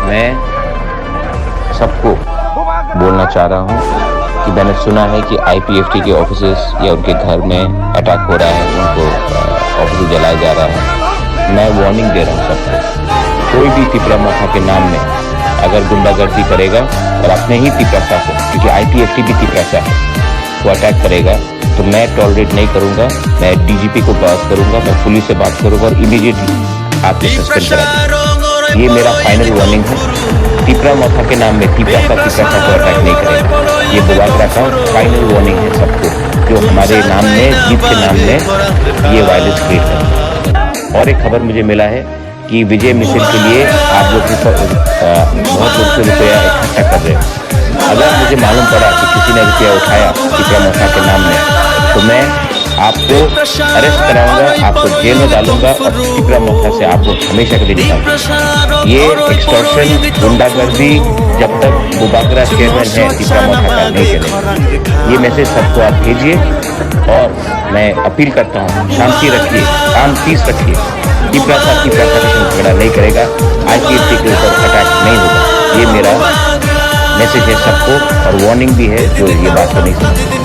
मैं सबको बोलना चाह रहा हूँ कि मैंने सुना है कि IPFT के ऑफिसेस या उनके घर में अटैक हो रहा है, उनको ऑफिस जलाया जा रहा है। मैं वार्निंग दे रहा हूँ सबको, कोई भी तिपरा मोथा के नाम में अगर गुंडागर्दी करेगा और अपने ही तिपरासा को, क्योंकि IPFT भी तिपरासा है, वो अटैक करेगा तो मैं टॉलरेट नहीं करूँगा। मैं DGP को बात करूँगा, मैं पुलिस से बात करूँगा और इमीडिएटली आपको सस्पेंड करा दूँगा। ये मेरा फाइनल वार्निंग है। तिपरा मोथा के नाम में तिपरासा को अटैक नहीं करेगा। ये बुबागरा का फाइनल वार्निंग है सबको, जो हमारे नाम में, जीत के नाम में ये वायलेंस क्रिएट कर। और एक खबर मुझे मिला है कि विजय मिशन के लिए आप लोग बहुत लोग से रुपया इकट्ठा कर रहे हो। अगर मुझे मालूम पड़ा कि किसी ने रुपया उठाया तिपरा मोथा के नाम में, तो मैं आपको अरेस्ट कराऊंगा, आपको जेल में डालूंगा और तिपरा मोथा से आपको हमेशा के लिए निकालूंगा। ये एक्सटॉर्शन, गुंडागर्दी जब तक बुबागरा चेयरमैन है तिपरा मोथा का नहीं चलेगा। ये मैसेज सबको आप भेजिए और मैं अपील करता हूँ, शांति रखिए, काम पीस रखिए। तिपरासा के साथ झगड़ा नहीं करेगा, IPFT के ऊपर अटैक नहीं होगा। ये मेरा मैसेज है सबको और वार्निंग भी है जो ये बात को नहीं समझते।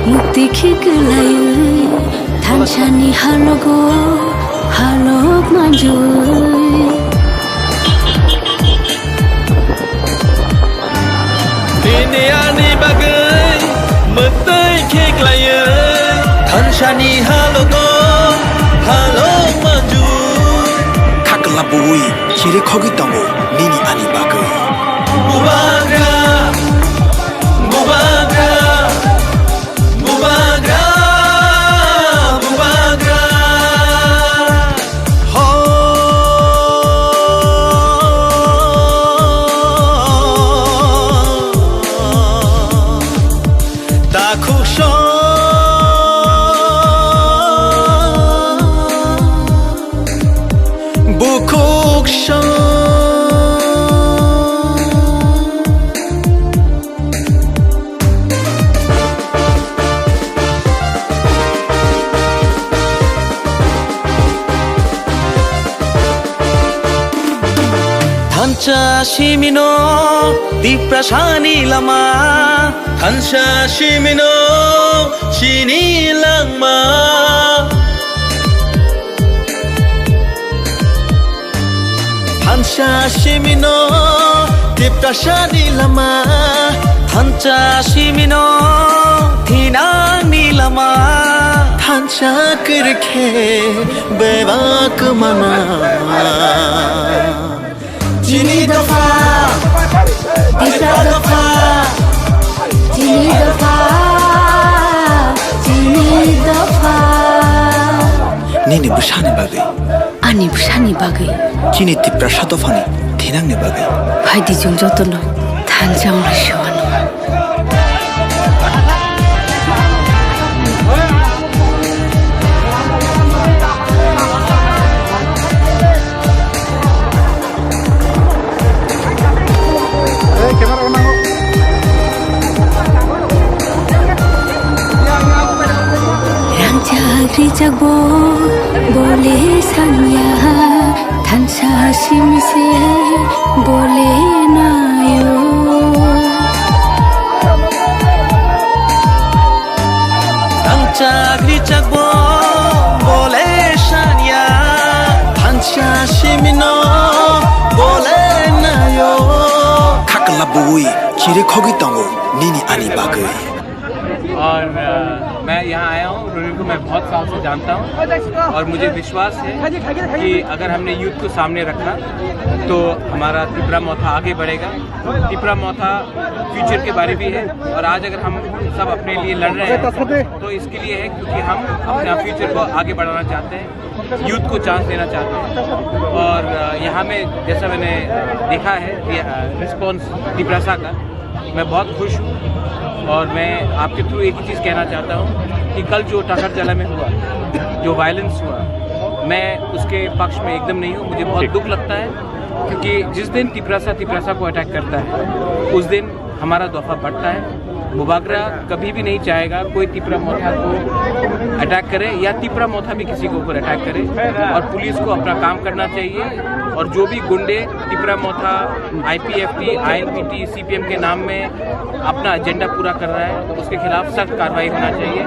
Mukti khikelayu Thanchani halogo halok manjoy Diniani bagai Mukti khikelayu Thanchani halogo halok manjoy Kakalabui Kiri khogi tango Nini ani bagai Bubagra Shimino Tiprasani lama Hansha Shimino Shini lama Hansha Shimino Tiprasani lama Hansha Shimino Hinani lama Hansha kirke Bevak mana Jini dafa, Tiga dafa, Jini dafa, Jini dafa Nini bushani bagai Ani bushani bagai Kini tiprasa dofani Thinang ni bagai Haidi jung jotono Thanjang rishoano Jagbo bole sanya Thansa simse bole nayo Thansa jagbo bole sanya Thansa simino bole nayo Kakalabui Kiri khogi tango Nini ani bagai और मैं यहाँ आया हूँ। रोनिल को मैं बहुत साल से जानता हूँ और मुझे विश्वास है कि अगर हमने यूथ को सामने रखा तो हमारा तिपरा मोथा आगे बढ़ेगा। तिपरा मोथा फ्यूचर के बारे भी है और आज अगर हम सब अपने लिए लड़ रहे हैं तो इसके लिए है क्योंकि हम अपना फ्यूचर को आगे बढ़ाना चाहते हैं। यूथ को चांस देना चाहते हैं। और यहाँ में जैसा मैंने देखा है रिस्पॉन्स तिपरासा का, मैं बहुत खुश हूँ। और मैं आपके थ्रू एक ही चीज़ कहना चाहता हूँ कि कल जो टाकरजला में हुआ, जो वायलेंस हुआ, मैं उसके पक्ष में एकदम नहीं हूँ। मुझे बहुत दुख लगता है क्योंकि जिस दिन तिपरासा को अटैक करता है उस दिन हमारा दफा बढ़ता है। मुबागरा कभी भी नहीं चाहेगा कोई तिपरा मोथा को अटैक करे या तिपरा मोथा भी किसी के ऊपर अटैक करे। और पुलिस को अपना काम करना चाहिए और जो भी गुंडे तिपरा मोथा, IPFT, INPT, CPM के नाम में अपना एजेंडा पूरा कर रहा है उसके खिलाफ सख्त कार्रवाई होना चाहिए।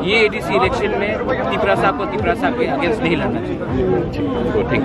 ये ADC इलेक्शन में तिपरासा के अगेंस्ट नहीं लड़ना चाहिए। ठीक।